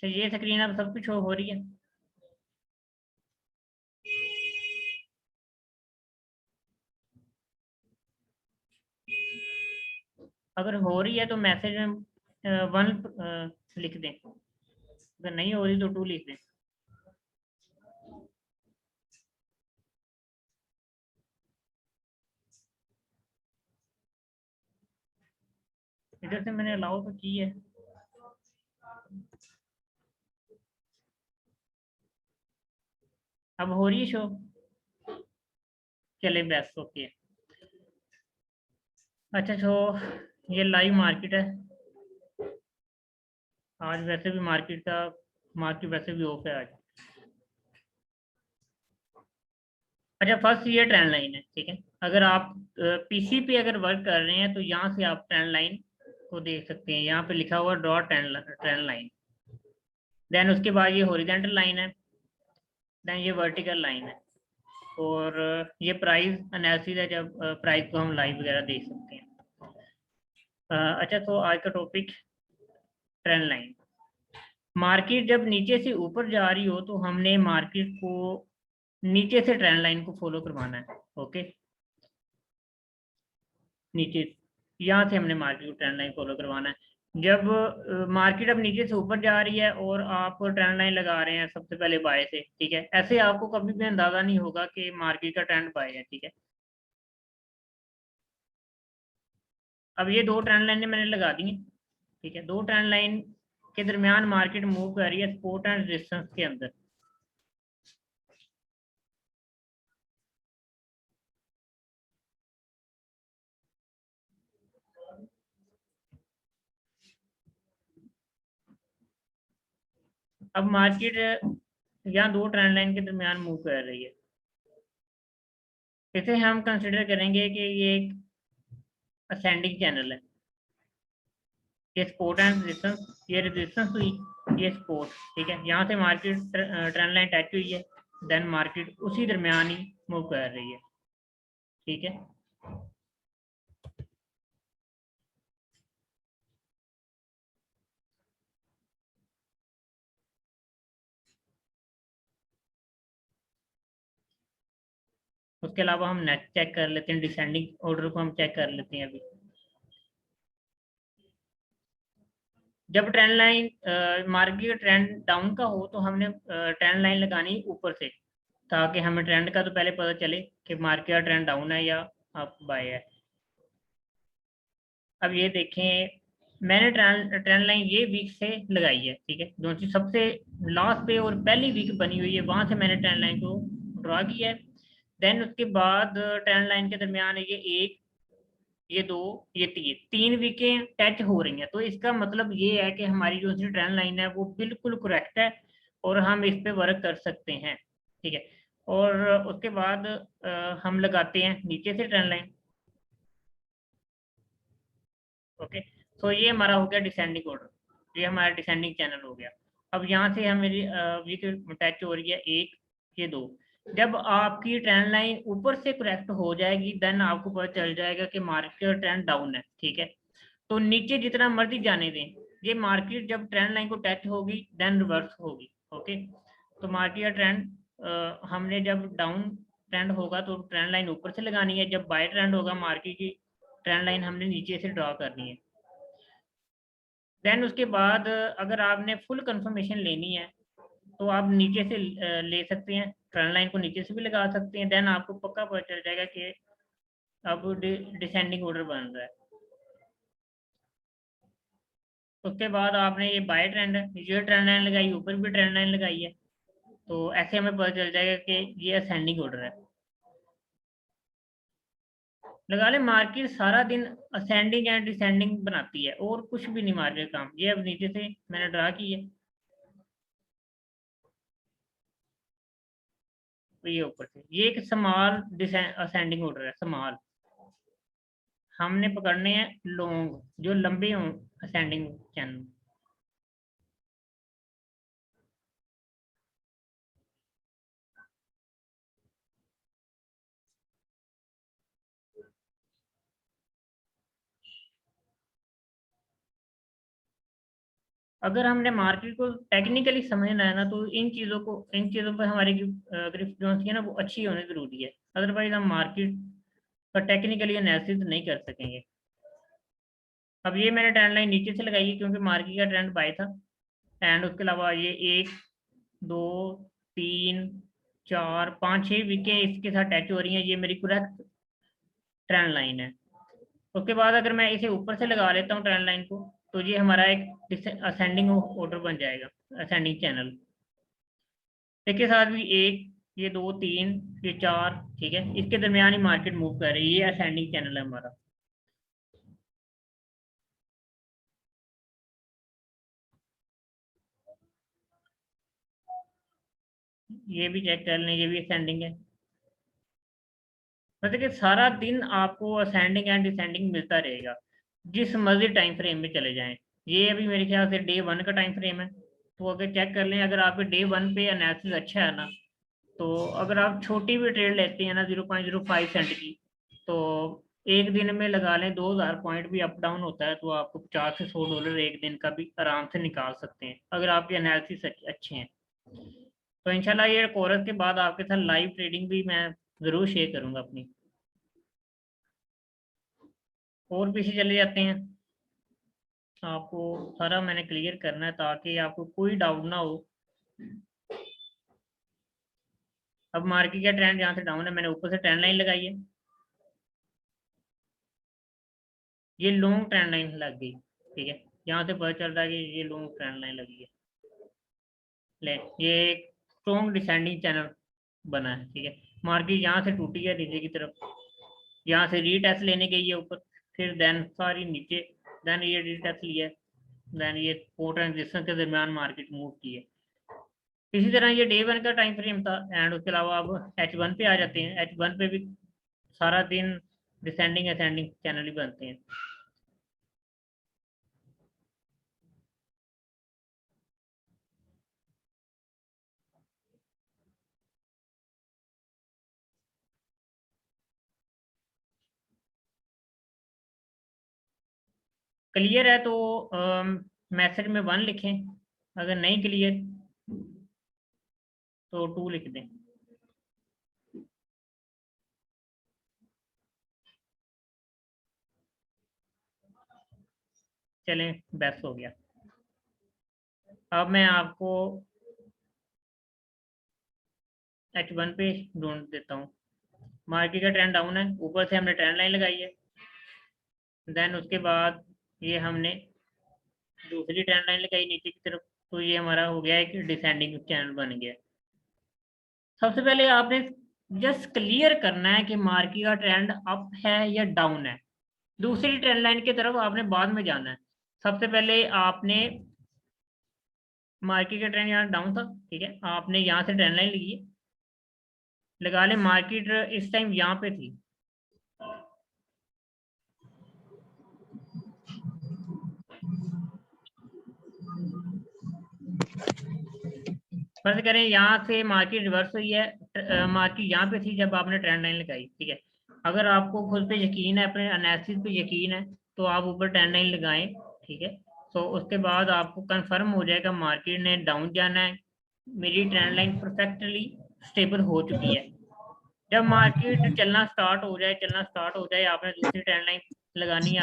तो ये स्क्रीन अब सब कुछ हो रही है। अगर हो रही है तो मैसेज में 1 लिख दें, अगर नहीं हो रही तो 2 लिख दें। इधर से मैंने अलाउ तो की है। अब हो रही है शो। चले बेस्ट, ओके। अच्छा, तो ये लाइव मार्केट है। आज वैसे भी मार्केट वैसे भी ऑफ है आज। अच्छा, फर्स्ट ये ट्रेंड लाइन है, ठीक है। अगर आप पीसी पे अगर वर्क कर रहे हैं तो यहाँ से आप ट्रेंड लाइन को देख सकते हैं। यहाँ पे लिखा हुआ ड्रॉ ट्रेंड लाइन। देन उसके बाद ये हॉरिजेंटल लाइन है। देन ये वर्टिकल लाइन है। और ये प्राइस एनालिसिस है, जब प्राइस को हम लाइव वगैरह देख सकते हैं। अच्छा, तो आज का टॉपिक ट्रेंड लाइन। मार्केट जब नीचे से ऊपर जा रही हो तो हमने मार्केट को नीचे से ट्रेंड लाइन को फॉलो करवाना है। ओके, नीचे यहाँ से हमने मार्केट को ट्रेंड लाइन फॉलो करवाना है। जब मार्केट अब नीचे से ऊपर जा रही है और आप ट्रेंड लाइन लगा रहे हैं सबसे पहले बाय से, ठीक है, ऐसे आपको कभी भी अंदाजा नहीं होगा कि मार्केट का ट्रेंड बाय है, ठीक है। अब ये 2 ट्रेंड लाइनें मैंने लगा दी हैं, ठीक है। 2 ट्रेंड लाइन के दरमियान मार्केट मूव कर रही है सपोर्ट एंड रेजिस्टेंस के अंदर। अब मार्केट यहाँ 2 ट्रेंड लाइन के दरमियान मूव कर रही है। इसे हम कंसिडर करेंगे कि ये एक असेंडिंग चैनल है। ये सपोर्ट एंड रेजिस्टेंस, ये रेजिस्टेंस हुई, ये सपोर्ट, ठीक है। यहाँ से मार्केट ट्रेंड लाइन टच हुई है। देन मार्केट उसी दरमियान ही मूव कर रही है, ठीक है। उसके अलावा हम नेक्स्ट चेक कर लेते हैं, डिसेंडिंग ऑर्डर को हम चेक कर लेते हैं अभी। जब trend line market trend down का हो तो हमने ट्रेंड लाइन लगानी ऊपर से, ताकि हमें ट्रेंड का तो पहले पता चले कि मार्केट का ट्रेंड डाउन है या अप बाय है। अब ये देखें, मैंने ट्रेंड लाइन ये वीक से लगाई है, ठीक है। जो चीज सबसे लास्ट पे और पहली वीक बनी हुई है वहां से मैंने ट्रेंड लाइन को ड्रॉ किया है। देन उसके बाद ट्रेंड लाइन के दरमियान ये एक, ये दो, ये तीन वीकें टच हो रही हैं, तो इसका मतलब ये है कि हमारी जो सी ट्रेंड लाइन है वो बिल्कुल करेक्ट है और हम इस पे वर्क कर सकते हैं, ठीक है। और उसके बाद हम लगाते हैं नीचे से ट्रेंड लाइन। ओके, तो ये हमारा हो गया डिसेंडिंग ऑर्डर, ये हमारा डिसेंडिंग चैनल हो गया। अब यहाँ से हमें वीक टच हो रही है एक, ये दो। जब आपकी ट्रेंड लाइन ऊपर से करेक्ट हो जाएगी देन आपको पता चल जाएगा कि मार्केट ट्रेंड डाउन है, ठीक है। तो नीचे जितना मर्जी जाने दें, ये मार्केट जब ट्रेंड लाइन को टच होगी देन रिवर्स होगी। ओके, तो मार्केट का ट्रेंड हमने जब डाउन ट्रेंड होगा तो ट्रेंड लाइन ऊपर से लगानी है, जब बाय ट्रेंड होगा मार्केट की ट्रेंड लाइन हमने नीचे से ड्रॉ करनी है। देन उसके बाद अगर आपने फुल कंफर्मेशन लेनी है तो आप नीचे से ले सकते हैं, ट्रेंड लाइन को नीचे से भी लगा सकते हैं। देन आपको पक्का पता चल जाएगा कि अब डिसेंडिंग ऑर्डर बन रहा है। उसके बाद आपने ये बाय ट्रेंड है, नीचे ट्रेंड लाइन लगाई, ऊपर भी ट्रेंड लाइन लगाई है, तो ऐसे हमें पता चल जाएगा कि ये असेंडिंग ऑर्डर है। लगा ले मार्केट सारा दिन असेंडिंग एंड डिसेंडिंग बनाती है और कुछ भी नहीं मार्केट काम। ये अब नीचे से मैंने ड्रा की है, तो ये ऊपर से ये एक स्मॉल असेंडिंग ऑर्डर है, स्मॉल। हमने पकड़ने हैं लॉन्ग, जो लंबे हों असेंडिंग चैनल। अगर हमने मार्केट को टेक्निकली समझना है ना, तो इन चीज़ों पर हमारी ग्रिफ्ट जो है ना वो अच्छी होनी ज़रूरी है, अदरवाइज हम मार्केट का टेक्निकली एनालिसिस नहीं कर सकेंगे। अब ये मैंने ट्रेंड लाइन नीचे से लगाई है क्योंकि मार्केट का ट्रेंड बाय था, एंड उसके अलावा ये 1 2 3 4 5 6 विकेट इसके साथ टच हो रही हैं, ये मेरी करेक्ट ट्रेंड लाइन है। उसके बाद अगर मैं इसे ऊपर से लगा लेता हूँ ट्रेंड लाइन को, तो ये हमारा एक असेंडिंग ऑर्डर बन जाएगा, असेंडिंग चैनल। इसके साथ भी 1 ये 2 3 ये 4, ठीक है, इसके दरमियान ही मार्केट मूव कर रही है, ये असेंडिंग चैनल है हमारा। ये भी चेक कर लें, ये भी असेंडिंग है। मतलब कि सारा दिन आपको असेंडिंग एंड डिसेंडिंग मिलता रहेगा, जिस मर्जी टाइम फ्रेम में चले जाएं। ये अभी मेरे ख्याल से डे 1 का टाइम फ्रेम है, तो अगर चेक कर लें, अगर आपके डे 1 पे एनालिसिस अच्छा है ना, तो अगर आप छोटी भी ट्रेड लेते हैं ना 0.05 सेंट की, तो एक दिन में लगा लें 2000 पॉइंट भी अप डाउन होता है, तो आपको 50 से $100 एक दिन का भी आराम से निकाल सकते हैं, अगर आपके एनालिसिस अच्छे हैं। तो इंशाल्लाह ये कोर्स के बाद आपके साथ लाइव ट्रेडिंग भी मैं ज़रूर शेयर करूंगा अपनी। और पीछे चले जाते हैं, आपको सारा मैंने क्लियर करना है ताकि आपको कोई डाउट ना हो। अब मार्केट का ट्रेंड यहाँ से डाउन है, मैंने ऊपर से ट्रेंड लाइन लगाई है, ये लॉन्ग ट्रेंड लाइन लग गई, ठीक है, यहाँ से पता चल रहा है कि ये लॉन्ग ट्रेंड लाइन लगी है। ले, ये एक स्ट्रॉन्ग डिसेंडिंग चैनल बना है, ठीक है। मार्केट यहाँ से टूटी है नीचे की तरफ, यहाँ से रीटेस्ट लेने गई है ऊपर, फिर देन सारी नीचे, देन ये रीटेस्ट लिया, देन ये सपोर्ट एंड रेजिस्टेंस के दरमियान मार्केट मूव की है। इसी तरह ये डे 1 का टाइम फ्रेम था, एंड उसके अलावा अब H1 पे आ जाते हैं। H1 पे भी सारा दिन डिसेंडिंग असेंडिंग चैनल ही बनते हैं। क्लियर है तो मैसेज में 1 लिखें, अगर नहीं क्लियर तो 2 लिख दें। चलें, बेस्ट हो गया। अब मैं आपको H1 पे ढूंढ देता हूँ। मार्केट का ट्रेंड डाउन है, ऊपर से हमने ट्रेंड लाइन लगाई है, देन उसके बाद ये हमने दूसरी ट्रेंड लाइन लगाई नीचे की तरफ, तो ये हमारा हो गया एक डिसेंडिंग चैनल बन गया। सबसे पहले आपने जस्ट क्लियर करना है कि मार्केट का ट्रेंड अप है या डाउन है, दूसरी ट्रेंड लाइन की तरफ आपने बाद में जाना है। सबसे पहले आपने मार्केट का ट्रेंड यहाँ डाउन था, ठीक है, आपने यहाँ से ट्रेंड लाइन लगा ले, मार्केट इस टाइम यहाँ पे थी, फर्ज करें यहाँ से मार्केट रिवर्स हुई है, मार्केट यहाँ पे थी जब आपने ट्रेंड लाइन लगाई, ठीक है। अगर आपको खुद पे यकीन है, अपने एनालिसिस पे यकीन है, तो आप ऊपर ट्रेंड लाइन लगाएं, ठीक है। तो उसके बाद आपको कंफर्म हो जाएगा मार्केट ने डाउन जाना है, मेरी ट्रेंड लाइन परफेक्टली स्टेबल हो चुकी है। जब मार्केट चलना स्टार्ट हो जाए, आपने दूसरी ट्रेंड लाइन लगानी है,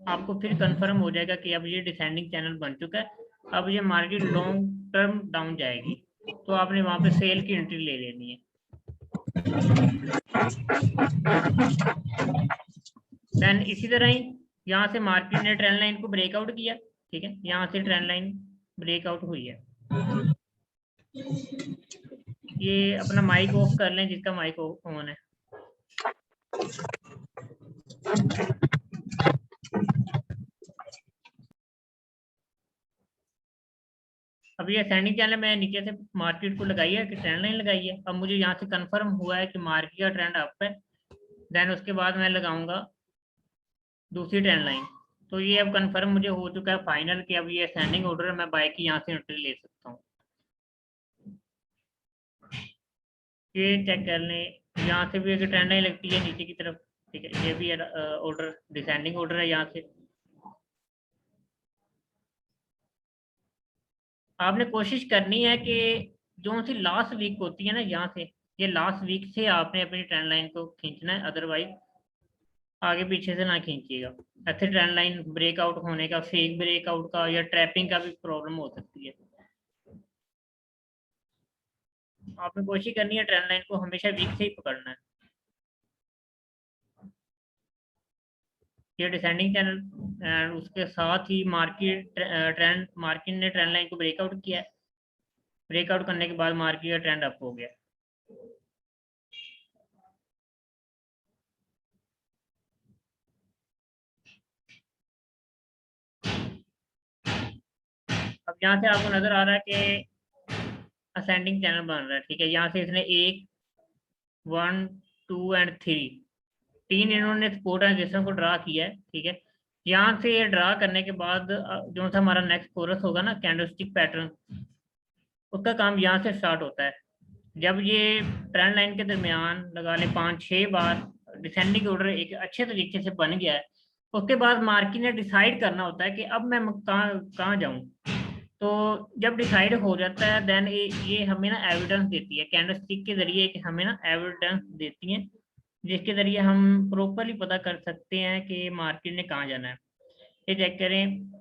आपको फिर कंफर्म हो जाएगा कि अब ये डिसेंडिंग चैनल बन चुका है, अब ये मार्केट लॉन्ग टर्म डाउन जाएगी, तो आपने वहां पे सेल की एंट्री ले लेनी है। देन इसी तरह ही यहाँ से मार्केट ने ट्रेंड लाइन को ब्रेकआउट किया, ठीक है, यहाँ से ट्रेंड लाइन ब्रेकआउट हुई है। ये अपना माइक ऑफ कर लें जिसका माइक ऑन है। अब ये असेंडिंग चैनल मैंने नीचे से मार्केट को लगाई है कि ट्रेंड लाइन लगाई है, अब मुझे यहाँ से कंफर्म हुआ है कि मार्केट का ट्रेंड अप है, देन उसके बाद मैं लगाऊंगा दूसरी ट्रेंड लाइन। तो ये अब कंफर्म मुझे हो चुका है फाइनल कि अब ये असेंडिंग ऑर्डर है, मैं बाय की यहाँ से एंट्री ले सकता हूँ। ये चेक कर लें, यहाँ से भी अगर ट्रेंड लाइन लगती है नीचे की तरफ, ठीक है, ये भी ऑर्डर डिसेंडिंग ऑर्डर है यहाँ से। आपने कोशिश करनी है कि जो सी लास्ट वीक होती है ना, यहाँ से ये लास्ट वीक से आपने अपनी ट्रेंड लाइन को खींचना है, अदरवाइज आगे पीछे से ना खींचिएगा। ऐसे ट्रेंड लाइन ब्रेकआउट होने का, फेक ब्रेकआउट का या ट्रैपिंग का भी प्रॉब्लम हो सकती है। आपने कोशिश करनी है ट्रेंड लाइन को हमेशा वीक से ही पकड़ना है। ये डिसेंडिंग चैनल एंड उसके साथ ही मार्केट ने ट्रेंड लाइन को ब्रेकआउट किया है। ब्रेकआउट करने के बाद मार्केट का ट्रेंड अप हो गया। अब यहाँ से आपको नजर आ रहा है कि असेंडिंग चैनल बन रहा है, ठीक है। यहाँ से इसने 1, 1, 2 एंड 3 तीन इन्होंने सपोर्ट एंड रेजिस्टेंस को ड्रा किया है, ठीक है। यहाँ से ये ड्रा करने के बाद जो सा हमारा नेक्स्ट कोरस होगा ना, कैंडलस्टिक पैटर्न, उसका काम यहाँ से स्टार्ट होता है। जब ये ट्रेंड लाइन के दरमियान लगा ले 5-6 बार डिसेंडिंग ऑर्डर एक अच्छे तरीके से बन गया है, उसके बाद मार्केट ने डिसाइड करना होता है कि अब मैं कहाँ जाऊँ। तो जब डिसाइड हो जाता है देन ये हमें ना एविडेंस देती है, कैंडलस्टिक के जरिए हमें ना एविडेंस देती है, जिसके जरिए हम प्रॉपरली पता कर सकते हैं कि मार्केट ने कहाँ जाना है। ये चेक करें।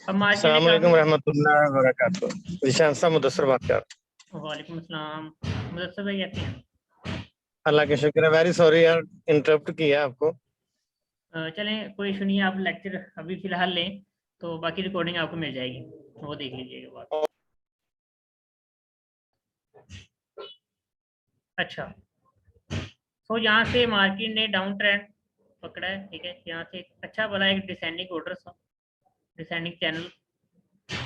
अस्सलाम वालेकुम रहमतुल्लाहि व बरकातुहू। निशान साहब मुदस्सर बात कर। वालेकुम अस्सलाम। मुदस्सर भाई कैसे हैं? अल्लाह का शुक्र है। वेरी सॉरी यार इंटरप्ट किया आपको। चलें कोई इशू नहीं है, आप लेक्चर अभी फिलहाल लें तो बाकी रिकॉर्डिंग आपको मिल जाएगी, वो देख लीजिएगा बात। अच्छा, तो यहाँ से मार्केट ने डाउन ट्रेंड पकड़ा है, ठीक है। यहाँ से अच्छा बना एक डिसेंडिंग ऑर्डर था, डिसेंडिंग चैनल।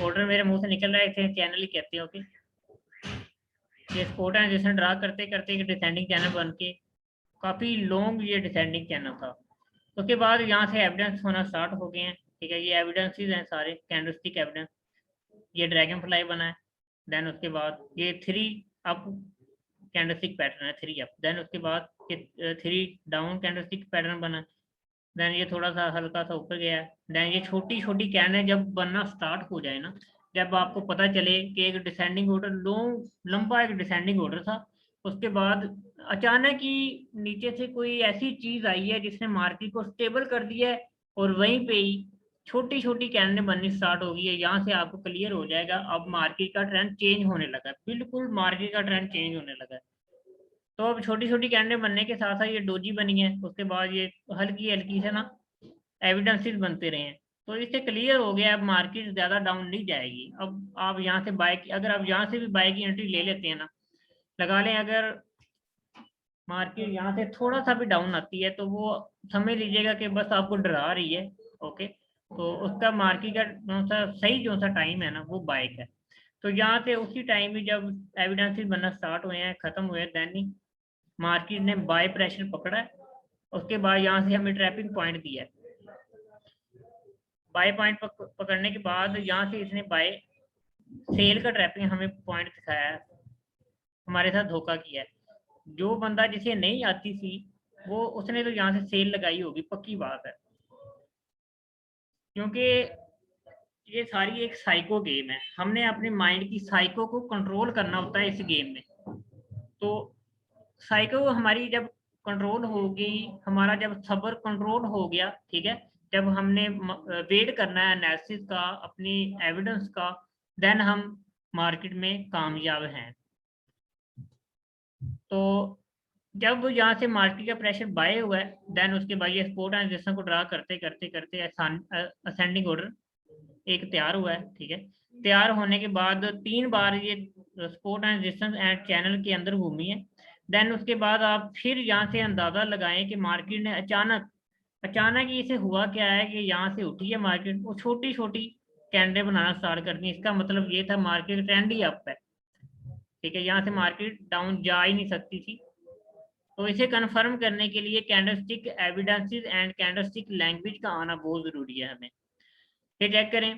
ऑर्डर मेरे मुंह से निकल रहा है, इसे चैनल ही कहते हैं, ओके। ये सपोर्ट एंड रेजिस्टेंस ड्रा करते करते एक डिसेंडिंग चैनल बन के काफ़ी लॉन्ग ये डिसेंडिंग चैनल था। उसके बाद यहाँ से एविडेंस होना स्टार्ट हो गए हैं, ठीक है। ये एविडेंसेस हैं सारे, कैंडलस्टिक एविडेंस। ये ड्रैगन फ्लाई बना है, देन उसके बाद ये 3 अप कैंडलस्टिक पैटर्न है, 3 अप। देन उसके बाद ये 3 डाउन कैंडलस्टिक पैटर्न बना है। देन ये थोड़ा सा हल्का सा ऊपर गया है। देन ये छोटी छोटी कैंडल जब बनना स्टार्ट हो जाए ना, जब आपको पता चले कि एक डिसेंडिंग ऑर्डर लॉन्ग लंबा एक डिसेंडिंग ऑर्डर था, उसके बाद अचानक ही नीचे से कोई ऐसी चीज आई है जिसने मार्केट को स्टेबल कर दिया है, और वहीं पे ही छोटी छोटी कैंडल बननी स्टार्ट हो गई है। यहाँ से आपको क्लियर हो जाएगा अब मार्केट का ट्रेंड चेंज होने लगा है, बिल्कुल मार्केट का ट्रेंड चेंज होने लगा है। तो अब छोटी छोटी कैंडल बनने के साथ साथ ये डोजी बनी है, उसके बाद ये हल्की हल्की से ना एविडेंसेस बनते रहे हैं। तो इससे क्लियर हो गया अब मार्केट ज्यादा डाउन नहीं जाएगी। अब आप यहाँ से बाय, अगर आप यहाँ से भी बाय की एंट्री ले लेते हैं ना, लगा लें अगर मार्केट यहाँ से थोड़ा सा भी डाउन आती है तो वो समझ लीजिएगा कि बस आपको डरा रही है, ओके। तो उसका मार्केट का जो सा सही जो सा टाइम है ना, वो बाय का है। तो यहाँ से उसी टाइम में जब एविडेंसेस बनना स्टार्ट हुए हैं, खत्म हुए, देन मार्केट ने बाय प्रेशर पकड़ा है। उसके बाद यहाँ से हमें ट्रैपिंग पॉइंट दिया है। बाय पॉइंट पकड़ने के बाद यहाँ से इसने बाय सेल का ट्रैपिंग हमें पॉइंट दिखाया है, हमारे साथ धोखा किया है। जो बंदा जिसे नहीं आती थी वो उसने तो यहाँ से सेल लगाई होगी, पक्की बात है। क्योंकि ये सारी एक साइको गेम है, हमने अपने माइंड की साइको को कंट्रोल करना होता है इस गेम में। तो साइको हमारी जब कंट्रोल होगी, हमारा जब सब्र कंट्रोल हो गया, ठीक है, जब हमने वेट करना है एनालिसिस का, अपनी एविडेंस का, देन हम मार्केट में कामयाब हैं। तो जब यहाँ से मार्केट का प्रेशर बाय हुआ है, देन उसके बाद ये सपोर्ट एंड रेजिस्टेंस को ड्रा करते करते करते असेंडिंग ऑर्डर एक तैयार हुआ है, ठीक है। तैयार होने के बाद 3 बार ये support and resistance and channel के अंदर घूमी है। देन उसके बाद आप फिर यहाँ से अंदाजा लगाएं कि मार्केट ने अचानक अचानक ही इसे हुआ क्या है कि यहाँ से उठी है मार्केट, वो छोटी छोटी कैंडल बनाना स्टार्ट कर दी। इसका मतलब ये था मार्केट ट्रेंड ही अप है, ठीक है। यहाँ से मार्केट डाउन जा ही नहीं सकती थी। तो इसे कंफर्म करने के लिए candlestick evidences and candlestick language का आना बहुत जरूरी है हमें। ये चेक करें।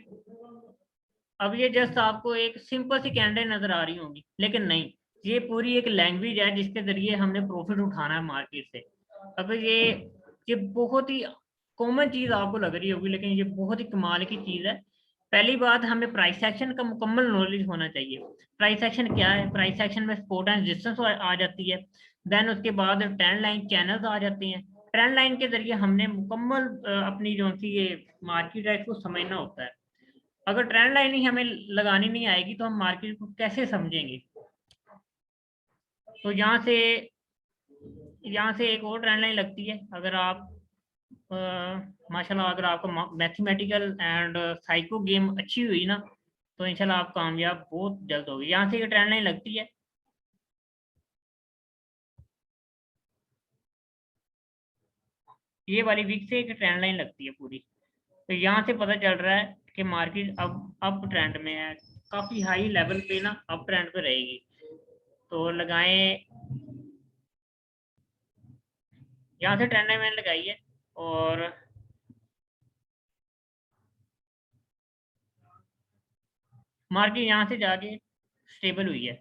अब ये जस्ट आपको एक सिंपल सी कैंडल नजर आ रही होंगी, लेकिन नहीं, ये पूरी एक लैंग्वेज है जिसके जरिए हमने प्रॉफिट उठाना है मार्केट से। अब ये बहुत ही कॉमन चीज आपको लग रही होगी, लेकिन ये बहुत ही कमाल की चीज है। पहली बात, हमें प्राइस एक्शन का मुकम्मल नॉलेज होना चाहिए। प्राइस एक्शन क्या है? प्राइस एक्शन में सपोर्ट एंड रेजिस्टेंस आ जाती है। देन उसके बाद ट्रेंड लाइन चैनल्स आ जाते हैं। ट्रेंड लाइन के जरिए हमने मुकम्मल अपनी जो सी ये मार्केट है इसको समझना होता है। अगर ट्रेंड लाइन ही हमें लगानी नहीं आएगी तो हम मार्केट को कैसे समझेंगे? तो यहाँ से एक और ट्रेंड लाइन लगती है। अगर आप माशाल्लाह अगर आपको मैथमेटिकल एंड साइको गेम अच्छी हुई ना, तो इंशाल्लाह आप कामयाब बहुत जल्द होगी। यहाँ से ये ट्रेंड लाइन लगती है। ये वाली वीक से एक ट्रेंड लाइन लगती है पूरी। तो यहाँ से पता चल रहा है कि मार्केट अब अप ट्रेंड में है, काफी हाई लेवल पे ना अप ट्रेंड पे रहेगी। तो लगाएं, यहाँ से ट्रेंड लाइन मैंने लगाई है और मार्केट यहाँ से जाके स्टेबल हुई है।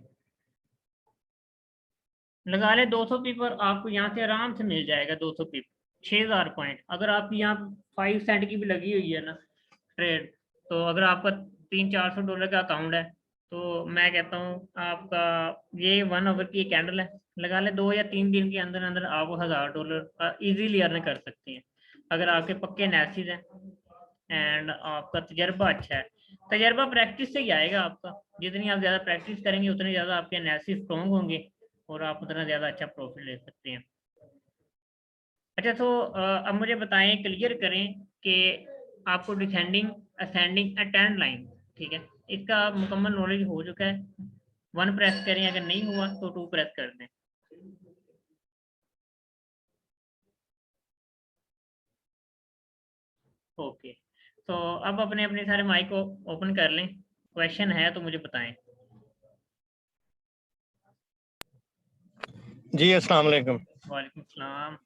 लगा ले 200 पिप और आपको यहाँ से आराम से मिल जाएगा 200 पिप, 6000 पॉइंट। अगर आपकी यहाँ 5 सेंट की भी लगी हुई है ना ट्रेड, तो अगर आपका 300-400 डॉलर का अकाउंट है, तो मैं कहता हूँ आपका ये 1 आवर की कैंडल है, लगा ले 2 या 3 दिन के अंदर अंदर आप $1000 इजीली अर्न कर सकते हैं, अगर आपके पक्के एनालिसिस हैं एंड आपका तजर्बा अच्छा है। तजर्बा प्रैक्टिस से ही आएगा आपका। जितनी आप ज़्यादा प्रैक्टिस करेंगे उतने ज़्यादा आपके एनालिसिस स्ट्रॉन्ग होंगे और आप उतना ज़्यादा अच्छा प्रॉफिट ले सकते हैं। अच्छा, तो अब मुझे बताएं, क्लियर करें कि आपको डिसेंडिंग, असेंडिंग, ट्रेंड लाइन, ठीक है, इसका मुकम्मल नॉलेज हो चुका है। 1 प्रेस करें, अगर नहीं हुआ तो 2 प्रेस कर दें। ओके, तो अब अपने अपने सारे माइक को ओपन कर लें। क्वेश्चन है तो मुझे बताएं। जी अस्सलाम वालेकुम। वालेकुम सलाम।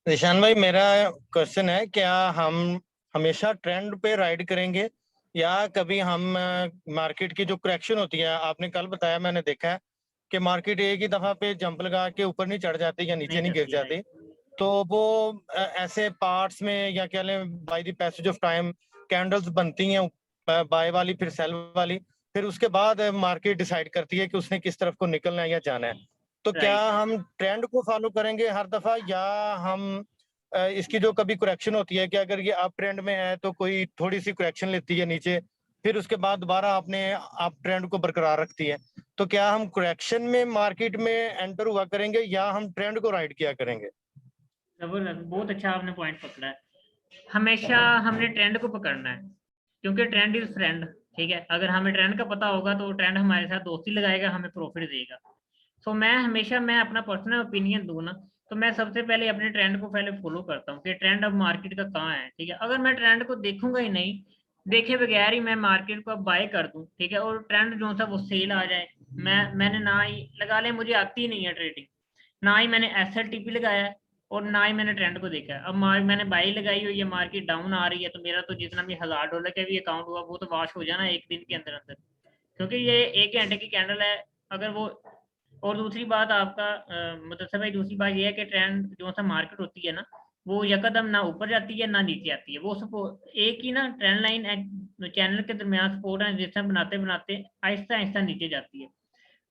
निशान भाई, मेरा क्वेश्चन है, क्या हम हमेशा ट्रेंड पे राइड करेंगे या कभी हम मार्केट की जो करेक्शन होती है, आपने कल बताया, मैंने देखा है कि मार्केट एक ही दफा पे जंप लगा के ऊपर नहीं चढ़ जाती या नीचे नहीं नहीं गिर करती है, जाती, राइट। तो वो ऐसे पार्ट्स में या कह लें by the passage of time candles बनती हैं, बाय वाली फिर सेल वाली, फिर उसके बाद मार्केट डिसाइड करती है कि उसने किस तरफ को निकलना है या जाना है। तो क्या राइट। हम ट्रेंड को फॉलो करेंगे हर दफा या हम इसकी जो कभी करेक्शन होती है कि अगर ये अप ट्रेंड में है तो कोई थोड़ी सी करेक्शन लेती है नीचे, फिर उसके बाद दोबारा अपने अप ट्रेंड को बरकरार रखती है, तो क्या हम करेक्शन में मार्केट में एंटर हुआ करेंगे या हम ट्रेंड को राइड किया करेंगे? जबरदस्त, बहुत अच्छा आपने पॉइंट पकड़ा है। हमेशा हमने ट्रेंड को पकड़ना है, क्योंकि ट्रेंड इज फ्रेंड। ठीक है, अगर हमें ट्रेंड का पता होगा तो ट्रेंड हमारे साथ दोस्ती लगाएगा, हमें प्रॉफिट देगा। तो मैं हमेशा, मैं अपना पर्सनल ओपिनियन दूं ना, तो मैं सबसे पहले अपने ट्रेंड को पहले फॉलो करता हूँ कि ट्रेंड अब मार्केट का कहाँ है। ठीक है, अगर मैं ट्रेंड को देखूंगा ही नहीं, देखे बगैर ही मैं मार्केट को अब बाय कर दूं, ठीक है, और ट्रेंड जो सा वो सेल आ जाए, मैंने ना ही लगा ले, मुझे आती ही नहीं है ट्रेडिंग, ना ही मैंने SLTP लगाया है और ना ही मैंने ट्रेंड को देखा है। अब मैंने बाई लगाई हुई है, मार्केट डाउन आ रही है, तो मेरा तो जितना भी $1000 का भी अकाउंट हुआ वो तो वॉश हो जाना एक दिन के अंदर अंदर, क्योंकि ये 1 घंटे की कैंडल है। अगर वो, और दूसरी बात आपका मतलब भाई, दूसरी बात ये है कि ट्रेंड जो सा मार्केट होती है ना, वो यकदम ना ऊपर जाती है ना नीचे आती है। वो एक ही ना ट्रेंड लाइन चैनल के दरमियान सपोर्ट एंड रेजिस्टेंस बनाते बनाते आहिस्ता आहिस्ता नीचे जाती है।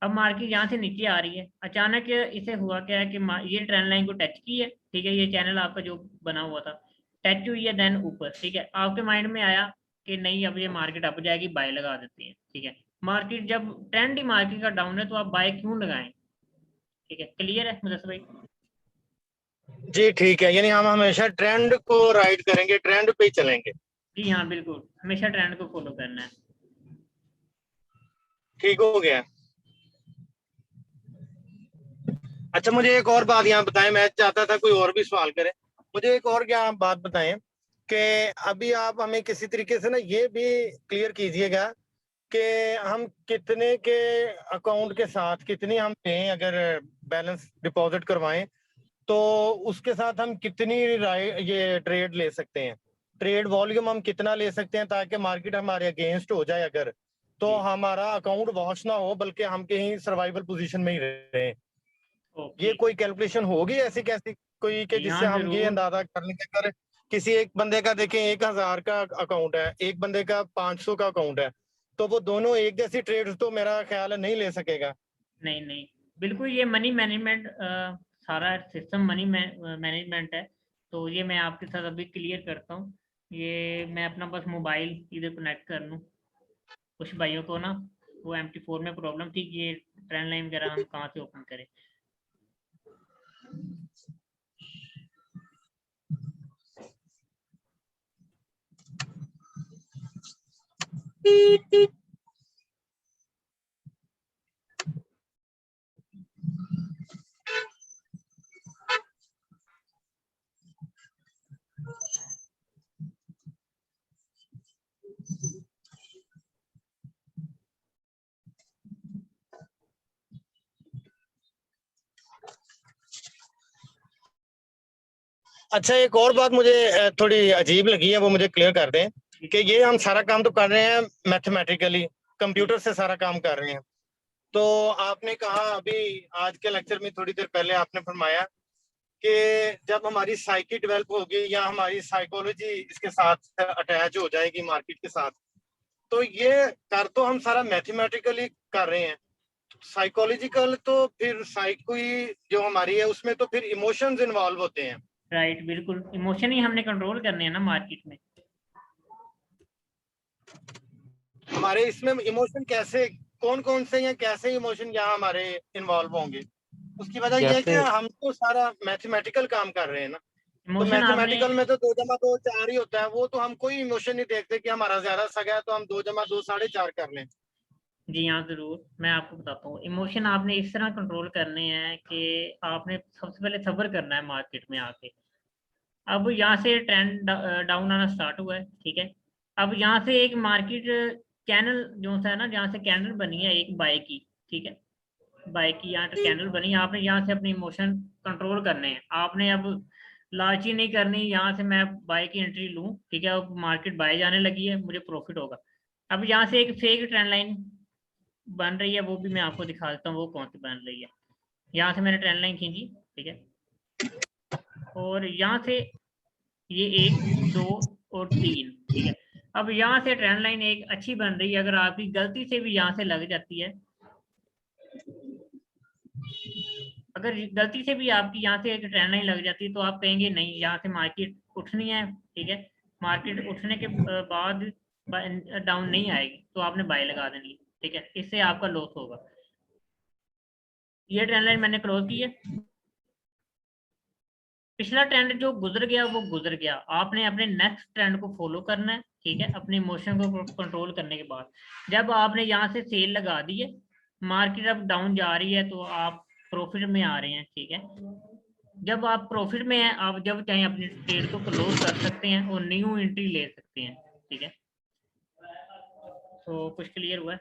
अब मार्केट यहाँ से नीचे आ रही है, अचानक इसे हुआ क्या है कि ये ट्रेंड लाइन को टच की है, ठीक है, ये चैनल आपका जो बना हुआ था टच हुई है, देन ऊपर, ठीक है, आपके माइंड में आया कि नहीं अब ये मार्केट अप जाएगी, बाय लगा देते हैं। ठीक है, मार्केट जब ट्रेंड ही मार्केट का डाउन है तो आप बाय क्यों लगाएं? ठीक है, क्लियर है मुदस्सिर भाई? जी ठीक है, यानी हम हमेशा ट्रेंड को राइड करेंगे, ट्रेंड पे ही चलेंगे। जी हाँ, बिल्कुल, हमेशा ट्रेंड को फॉलो करना है। ठीक हो गया। अच्छा, मुझे एक और बात यहाँ बताएं, मैं चाहता था कोई और भी सवाल करे। मुझे एक और क्या बात बताएं कि अभी आप हमें किसी तरीके से ना ये भी क्लियर कीजिएगा कि हम कितने के अकाउंट के साथ कितनी हम दें, अगर बैलेंस डिपॉजिट करवाएं तो उसके साथ हम कितनी ये ट्रेड ले सकते हैं, ट्रेड वॉल्यूम हम कितना ले सकते हैं ताकि मार्केट हमारे अगेंस्ट हो जाए, अगर तो जी, हमारा अकाउंट वॉश ना हो बल्कि हम कहीं सर्वाइवल पोजीशन में ही रहें। ओके। ये कोई कैलकुलेशन होगी ऐसी कैसी कोई कि जी जिससे हाँ, हम ये जरूर। अंदाजा कर लें कि अगर किसी एक बंदे का देखें 1000 का अकाउंट है, एक बंदे का 500 का अकाउंट है, तो वो दोनों एक जैसी ट्रेड तो मेरा ख्याल है नहीं ले सकेगा। नहीं नहीं, बिल्कुल ये मनी मैनेजमेंट सारा सिस्टम मनी मैनेजमेंट है। तो ये मैं आपके साथ अभी क्लियर करता हूँ। ये मैं अपना बस मोबाइल इधर कनेक्ट कर लूँ। कुछ भाइयों को ना वो MT4 में प्रॉब्लम थी कि ये ट्रेंड लाइन वगैरह हम कहाँ से ओपन करें। अच्छा, एक और बात मुझे थोड़ी अजीब लगी है, वो मुझे क्लियर कर दें कि ये हम सारा काम तो कर रहे हैं मैथमेटिकली, कंप्यूटर से सारा काम कर रहे हैं। तो आपने कहा अभी आज के लेक्चर में थोड़ी देर पहले आपने फरमाया कि जब हमारी साइकी डेवलप होगी या हमारी साइकोलॉजी इसके साथ अटैच हो जाएगी मार्केट के साथ, तो ये कर तो हम सारा मैथमेटिकली कर रहे हैं, साइकोलॉजिकल तो फिर साइकोई जो हमारी है उसमें तो फिर इमोशंस इन्वॉल्व होते हैं। राइट, बिल्कुल इमोशन ही हमने कंट्रोल करने हैं ना मार्केट में। हमारे इसमें इमोशन कैसे, कौन कौन से या कैसे इमोशन यहाँ हमारे इन्वॉल्व होंगे? उसकी वजह यह है कि जैसे हम तो सारा मैथमेटिकल काम कर रहे हैं ना। तो इमोशन आपने मैथमेटिकल में तो 2 जमा 2 4 ही होता है, वो तो हम कोई इमोशन नहीं देखते कि हमारा ज्यादा सगा है तो हम 2 जमा 2 4.5 कर लें। जी हाँ, ज़रूर मैं आपको बताता हूँ। इमोशन आपने इस तरह कंट्रोल करने हैं कि आपने सबसे पहले सब्र करना है मार्केट में आके। अब यहाँ से ट्रेंड डाउन आना स्टार्ट हुआ है, ठीक है। अब यहाँ से एक मार्केट कैनल जो सा है ना, जहाँ से कैंडल बनी है एक बाय की, ठीक है। बाय की यहाँ कैंडल बनी, आपने यहाँ से अपने इमोशन कंट्रोल करने हैं। आपने अब लालची नहीं करनी, यहाँ से मैं बाय की एंट्री लूँ, ठीक है। अब मार्केट बाय जाने लगी है, मुझे प्रॉफिट होगा। अब यहाँ से एक फेक ट्रेंड लाइन बन रही है, वो भी मैं आपको दिखा देता हूँ वो कौन सी बन रही है। यहाँ से मैंने ट्रेंड लाइन खींची, ठीक है। और यहाँ से ये 1 2 और 3, ठीक है। अब यहाँ से ट्रेंड लाइन एक अच्छी बन रही है। अगर आपकी गलती से भी यहाँ से लग जाती है, अगर गलती से भी आपकी यहाँ से एक ट्रेंड लाइन लग जाती है, तो आप कहेंगे नहीं यहाँ से मार्केट उठनी है, ठीक है। मार्केट उठने के बाद डाउन नहीं आएगी, तो आपने बाय लगा देनी है, ठीक है। इससे आपका लॉस होगा। ये ट्रेंड लाइन मैंने क्लोज की है। पिछला ट्रेंड जो गुजर गया वो गुजर गया, आपने अपने नेक्स्ट ट्रेंड को फॉलो करना है, ठीक है। अपने इमोशन को कंट्रोल करने के बाद जब आपने यहाँ से सेल लगा दी है, मार्केट अब डाउन जा रही है, तो आप प्रॉफिट में आ रहे हैं, ठीक है। जब आप प्रॉफिट में हैं, आप जब चाहे अपने ट्रेड को क्लोज कर सकते हैं और न्यू एंट्री ले सकते हैं, ठीक है। तो कुछ क्लियर हुआ है?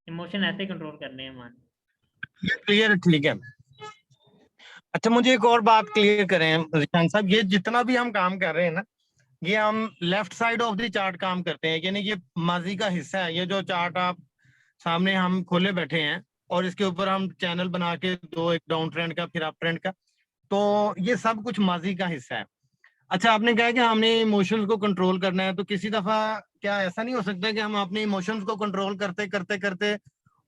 इमोशन ऐसे कंट्रोल करने हैं मान। क्लियर, ठीक है। अच्छा, मुझे एक और बात क्लियर करें रिशान साहब, ये जितना भी हम काम कर रहे हैं ना, ये हम left side of the chart काम करते हैं, यानी ये माजी का हिस्सा है। ये जो चार्ट आप सामने हम खोले बैठे हैं और इसके ऊपर हम चैनल बना के दो, एक डाउन ट्रेंड का फिर अप ट्रेंड का, तो ये सब कुछ माजी का हिस्सा है। अच्छा, आपने कहा कि हमने इमोशंस को कंट्रोल करना है, तो किसी दफा क्या ऐसा नहीं हो सकता कि हम अपने इमोशंस को कंट्रोल करते करते करते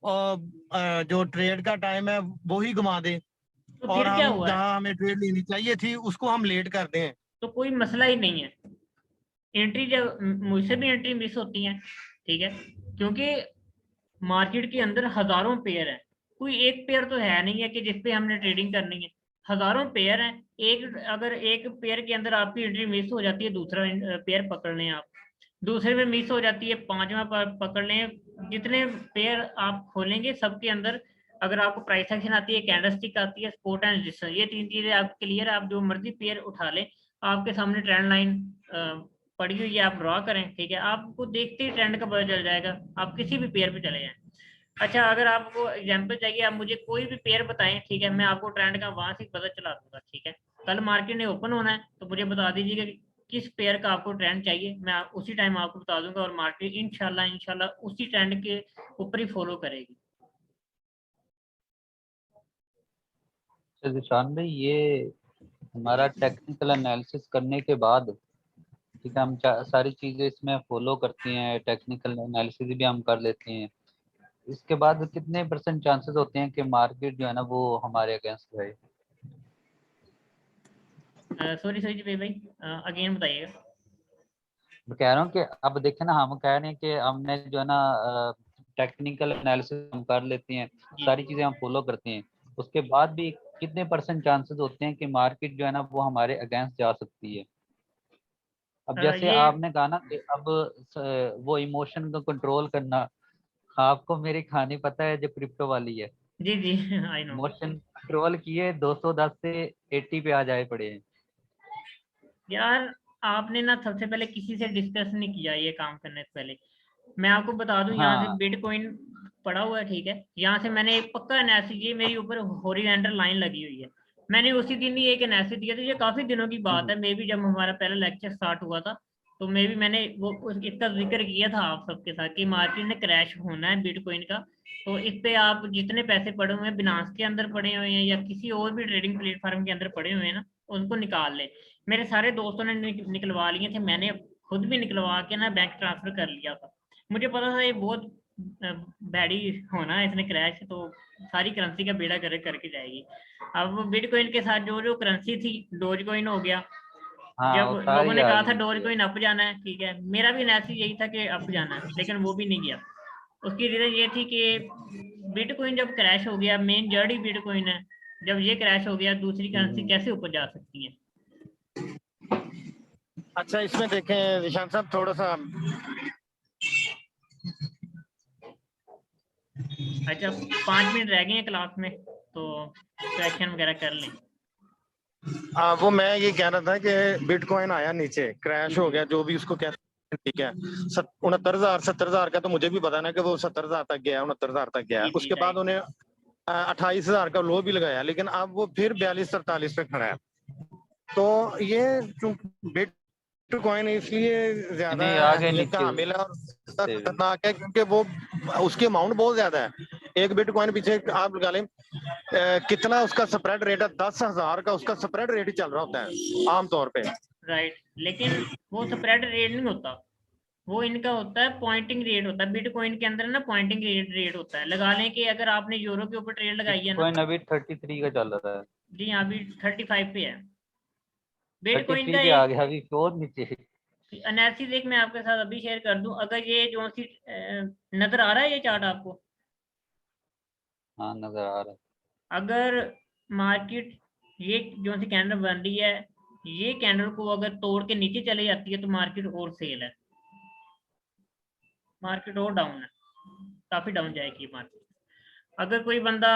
और जो ट्रेड का टाइम है वो ही घुमा दें, तो और फिर क्या हम हुआ है? जहां हमें ट्रेड लेनी चाहिए थी उसको हम लेट कर दें? तो कोई मसला ही नहीं है। एंट्री जब मुझसे भी एंट्री मिस होती है, ठीक है, क्योंकि मार्केट के अंदर हजारों पेयर है। कोई एक पेयर तो है नहीं है कि जिसपे हमने ट्रेडिंग करनी है। हजारों पेयर है। एक अगर एक पेयर के अंदर आपकी एंट्री मिस हो जाती है, दूसरा पेयर पकड़ लें आप। दूसरे में मिस हो जाती है, पांचवा पकड़ लें। जितने पेयर आप खोलेंगे सबके अंदर अगर आपको प्राइस एक्शन आती है, कैंडलस्टिक आती है, स्पॉट एंड रजिस्टर, ये 3 चीजें आप क्लियर, आप जो मर्जी पेयर उठा लें, आपके सामने ट्रेंड लाइन पड़ी हुई है, आप ड्रॉ करें, ठीक है। आपको देखते ही ट्रेंड का पता चल जाएगा, आप किसी भी पेयर पे चले जाएं। अच्छा, अगर आपको एग्जांपल चाहिए, आप मुझे कोई भी पेयर बताएं, ठीक है, मैं आपको ट्रेंड का वहां से पता चला दूंगा, ठीक है। कल मार्केट ने ओपन होना है, तो मुझे बता दीजिएगा कि किस पेयर का आपको ट्रेंड चाहिए, मैं उसी टाइम आपको बता दूंगा, और मार्केट इंशाल्लाह इंशाल्लाह उसी ट्रेंड के ऊपर ही फॉलो करेगी। जिशान भाई, ये हमारा टेक्निकल एनालिसिस करने के बाद ठीक है, हम सारी चीजें इसमें फॉलो करते हैं, टेक्निकल एनालिसिस भी हम कर लेते हैं। इसके बाद कितने % चांसेस होते हैं कि मार्केट जो है ना वो हमारे अगेंस्ट जाए? सॉरी सॉरी जी भाई, अगेन बताइएगा। मैं कह रहा हूँ कि अब देखें ना, हम कह रहे हैं कि हमने जो है ना टेक्निकल एनालिसिस हम कर लेते हैं, जी सारी चीजें हम फॉलो करते हैं, उसके बाद भी कितने % चांसेस होते हैं कि मार्केट जो है ना वो हमारे अगेंस्ट जा सकती है? अब जैसे ये आपने कहा ना कि अब वो इमोशन को कंट्रोल करना, आपको मेरी कहानी पता है जो क्रिप्टो वाली है? जी जी आई नो। इमोशन कंट्रोल किए 210 से 80 पे आ जाए पड़े हैं। यार आपने ना सबसे पहले किसी से डिस्कस नहीं किया ये काम करने से पहले। मैं आपको बता दूं, यहाँ से हाँ। बिटकॉइन पड़ा हुआ है, ठीक है, यहाँ से मैंने एक पक्का एनालिसिस, ये मेरी ऊपर हॉरिजॉन्टल लाइन लगी हुई है, मैंने उसी दिन ही एक एनालिसिस दिया था। ये काफी दिनों की बात है, मे बी जब हमारा पहला लेक्चर स्टार्ट हुआ था, तो मे बी मैंने इसका जिक्र किया था आप सबके साथ कि मार्केट ने क्रैश होना है बिटकॉइन का। तो इस पे आप जितने पैसे पड़े हुए हैं, बिनांस के अंदर पड़े हुए हैं या किसी और भी ट्रेडिंग प्लेटफॉर्म के अंदर पड़े हुए हैं ना, उनको निकाल ले। मेरे सारे दोस्तों ने निकलवा लिए थे, मैंने खुद भी निकलवा के ना बैंक ट्रांसफर कर लिया था। मुझे पता था ये बहुत बैडी होना है इसने क्रैश, तो सारी करेंसी का बेड़ा करे करके जाएगी। अब बिटकॉइन के साथ जो जो करेंसी थी, डोज कॉइन हो गया। हाँ, जब वो लोगों सारी ने आ कहा था गई डोज थी। कॉइन अप जाना है, ठीक है, मेरा भी एनालिसिस यही था कि अप जाना है, लेकिन वो भी नहीं गया। उसकी रीजन ये थी कि बिटकॉइन जब क्रैश हो गया, मेन जड़ ही बिटकॉइन है, जब ये क्रैश हो गया दूसरी करेंसी कैसे ऊपर जा सकती है? अच्छा, इसमें देखें निशान साहब, थोड़ा सा अच्छा 5 मिनट रह गए हैं क्लास में, तो क्वेश्चन वगैरह कर लें। वो मैं ये कह रहा था कि बिटकॉइन आया नीचे, क्रैश हो गया, जो भी उसको कहते हैं, ठीक है। 69,000 70,000 का तो मुझे भी पता ना कि वो 70,000 तक गया, 69,000 तक गया। जी जी उसके बाद राइट। उन्हें 28,000 का लो भी लगाया, लेकिन अब वो फिर 42-43 पे खड़ा है। तो ये बिटकॉइन इसलिए ज्यादा नहीं, आ गए अहमियत का नीचे हामिल है और ज्यादा से भी। खतरनाक है क्योंकि वो उसकी अमाउंट बहुत ज्यादा है। एक बिटकॉइन पीछे आप लगा लें कितना उसका स्प्रेड रेट है, 10,000 का उसका स्प्रेड रेट ही चल रहा होता है आमतौर पे। राइट, लेकिन वो स्प्रेड रेट नहीं होता, वो इनका होता है पॉइंटिंग रेट होता है। बिटकॉइन के अंदर ना पॉइंटिंग रेट होता है। लगा लें कि अगर आपने यूरो के ऊपर ट्रेड लगाई है ना, बिटकॉइन अभी 33 का चल रहा है। जी हाँ अभी 35 पे है। बिटकॉइन 33 का पे आ एक गया, अभी और नीचे। एनालिसिस एक मैं आपके साथ अभी शेयर कर दूं, अगर ये जो सी नजर आ रहा है ये चार्ट आपको, हाँ, नजर आ रहा है। अगर मार्केट ये जो सी कैंडल बन रही है, ये कैंडल को अगर तोड़ के नीचे चली जाती है तो मार्केट और सेल है, मार्केट और डाउन है, काफी डाउन जाएगी मार्केट। अगर कोई बंदा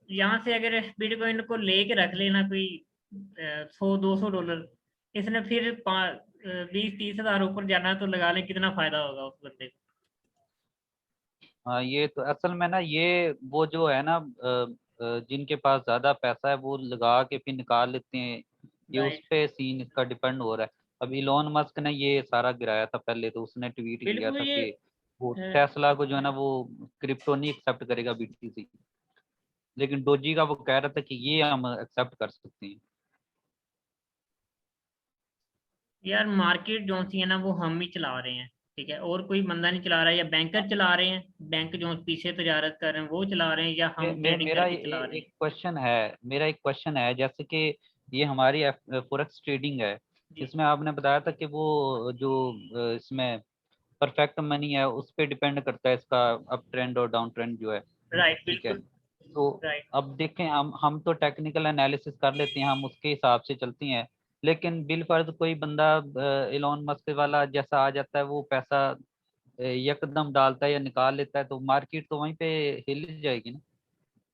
यहाँ से अगर बिटकॉइन को लेके रख लेना कोई 100-200 डॉलर, इसने फिर 20-30 हज़ार ऊपर जाना है, तो लगा लें कितना फायदा होगा उस बंदे को। हाँ, ये तो असल में ना, ये वो जो है ना जिनके पास ज्यादा पैसा है वो लगा के फिर निकाल लेते हैं। ये उस राइट, पे सीन इसका डिपेंड हो रहा है। अब इलोन मस्क ने ये सारा गिराया था पहले, तो उसने ट्वीट किया बिल्कुल था ये कि वो अ, टेस्ला को जो है ना वो क्रिप्टो नहीं एक्सेप्ट करेगा, बीटीसी। लेकिन डोजी का वो कह रहा था कि ये हम एक्सेप्ट कर सकते हैं। यार मार्केट जो सी है ना वो हम ही चला रहे हैं, ठीक है, और कोई बंदा नहीं चला रहा है, या बैंकर चला रहे हैं, बैंक जो पीछे तजारत कर रहे हैं वो चला रहे हैं, या हम ट्रेडिंग मेरा करके चला रहे एक हैं। क्वेश्चन है। मेरा एक क्वेश्चन है, जैसे कि ये हमारी फॉरेक्स ट्रेडिंग है, जी इसमें आपने बताया था कि वो जो इसमें परफेक्ट मनी है उस पे डिपेंड करता है इसका अप ट्रेंड और डाउन ट्रेंड जो है। राइट ठीक है। बिल्कुल तो राइट। अब देखें, हम तो टेक्निकल एनालिसिस कर लेते हैं, हम उसके हिसाब से चलती हैं। लेकिन बिल फर्ज कोई बंदा इलॉन मस्क वाला जैसा आ जाता है, वो पैसा यकदम डालता है या निकाल लेता है, तो मार्केट तो वहीं पे हिल जाएगी ना।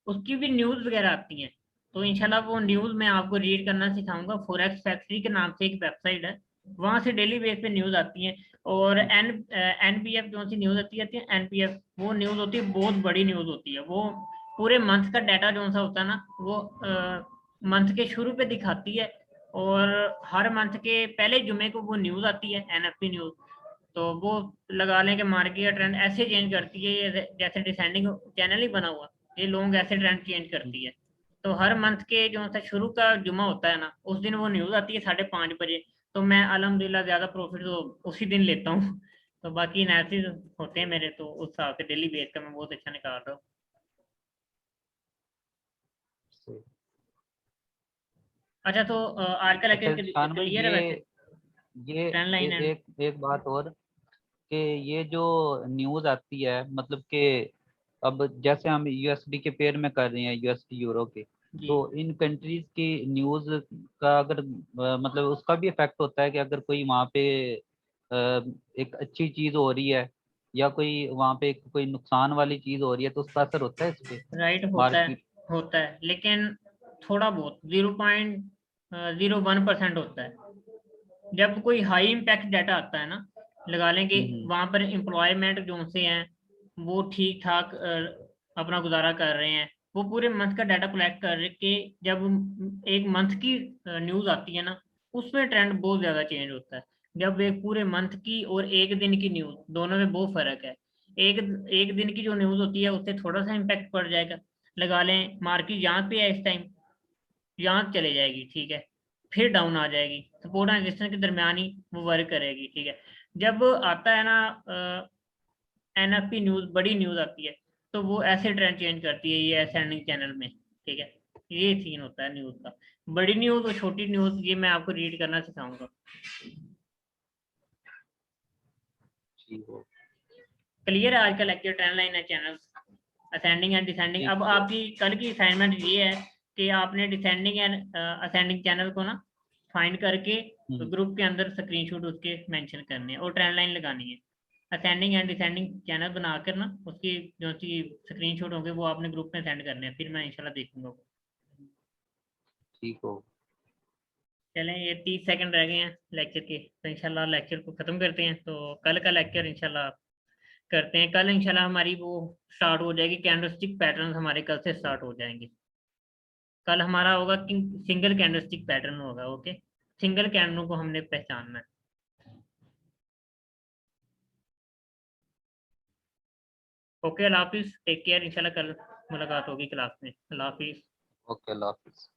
उसकी भी न्यूज़ वगैरह आती हैं, तो इंशाल्लाह वो न्यूज़ मैं आपको रीड करना सिखाऊंगा। फॉरेक्स फैक्ट्री के नाम से एक वेबसाइट है, वहां से डेली बेस पे न्यूज़ आती है। और एनपीएफ जो सी न्यूज़ आती है एनपीएफ, वो न्यूज़ होती है, बहुत बड़ी न्यूज़ होती है। वो पूरे मंथ का डाटा जो सा होता है ना, वो मंथ के शुरू पे दिखाती है, और हर मंथ के पहले जुमे को वो न्यूज़ आती है, एनएफपी न्यूज़। तो वो लगा लें कि मार्केट का ट्रेंड ऐसे चेंज करती है, ये जैसे डिसेंडिंग चैनल ही बना हुआ, ये लोग ऐसे ट्रेंड चेंज करती है। तो हर मंथ के जो सा शुरू का जुमा होता है ना, उस दिन वो न्यूज़ आती है 5:30 बजे। तो मैं अल्हम्दुलिल्लाह ज़्यादा प्रॉफिट तो उसी दिन लेता हूँ। तो बाकी एनालिसिस होते हैं मेरे, तो उस हिसाब से डेली बेस का मैं बहुत अच्छा निकाल रहा हूँ। अच्छा, तो आज का अच्छा लेक्चर शान भाई, क्लियर है वैसे, ये ट्रेंड लाइन एंड। एक बात और कि ये जो न्यूज़ आती है, मतलब कि अब जैसे हम यूएसडी के पेयर में कर रहे हैं, यूएसडी यूरो के, जी तो इन कंट्रीज की न्यूज़ का अगर मतलब उसका भी इफेक्ट होता है कि अगर कोई वहाँ पे एक अच्छी चीज़ हो रही है या कोई वहाँ पे कोई नुकसान वाली चीज़ हो रही है, तो उसका असर होता है इस पे राइट, मार्केट? होता है लेकिन थोड़ा बहुत 0.01% होता है। जब कोई हाई इम्पैक्ट डाटा आता है ना, लगा लें कि हम्म। वहां पर एम्प्लॉयमेंट जो से हैं वो ठीक ठाक अपना गुजारा कर रहे हैं, वो पूरे मंथ का डाटा कलेक्ट कर के जब एक मंथ की न्यूज आती है ना, उसमें ट्रेंड बहुत ज्यादा चेंज होता है। जब एक पूरे मंथ की और एक दिन की न्यूज, दोनों में बहुत फर्क है। एक एक दिन की जो न्यूज होती है उससे थोड़ा सा इम्पैक्ट पड़ जाएगा, लगा लें मार्केट यहाँ पे है इस टाइम, यहाँ चले जाएगी, ठीक है, फिर डाउन आ जाएगी, सपोर्ट एंड रेजिस्टेंस के दरमियान ही वो वर्क करेगी, ठीक है। जब आता है ना एनएफपी न्यूज, बड़ी न्यूज आती है, तो वो ऐसे ट्रेंड चेंज करती है ये असेंडिंग चैनल में, ठीक है। ये सीन होता है न्यूज का। बड़ी न्यूज और छोटी न्यूज ये मैं आपको रीड करना सिखाऊंगा। ठीक हो। क्लियर है आज का लेक्चर, ट्रेंड लाइन है चैनल, असेंडिंग एंड डिसेंडिंग। ठीक अब है। आपकी कल की असाइनमेंट ये है कि आपने डिसेंडिंग एंड असेंडिंग चैनल को ना फाइंड करके हम्म। ग्रुप के अंदर स्क्रीनशॉट उसके मेंशन करने हैं और ट्रेंड लाइन लगानी है। असेंडिंग एंड डिसेंडिंग चैनल बनाकर ना उसकी जो सी स्क्रीनशॉट होंगे वो आपने ग्रुप में सेंड करने हैं, फिर मैं इंशाल्लाह देखूंगा। ठीक हो। चलें, ये 30 सेकंड रह गए हैं लेक्चर के, तो इंशाल्लाह लेक्चर को ख़त्म करते हैं। तो कल का लेक्चर इंशाल्लाह करते हैं। कल इंशाल्लाह हमारी वो स्टार्ट हो जाएगी, कैंडलस्टिक पैटर्न हमारे कल से स्टार्ट हो जाएंगे। कल हमारा होगा कि सिंगल कैंडलस्टिक पैटर्न होगा, ओके। सिंगल कैंडल को हमने पहचानना है। ओके, अल्लाह हाफिज़, टेक केयर, इंशाल्लाह कल मुलाकात होगी क्लास में। अल्लाह हाफिज़। ओके, अल्लाह हाफिज।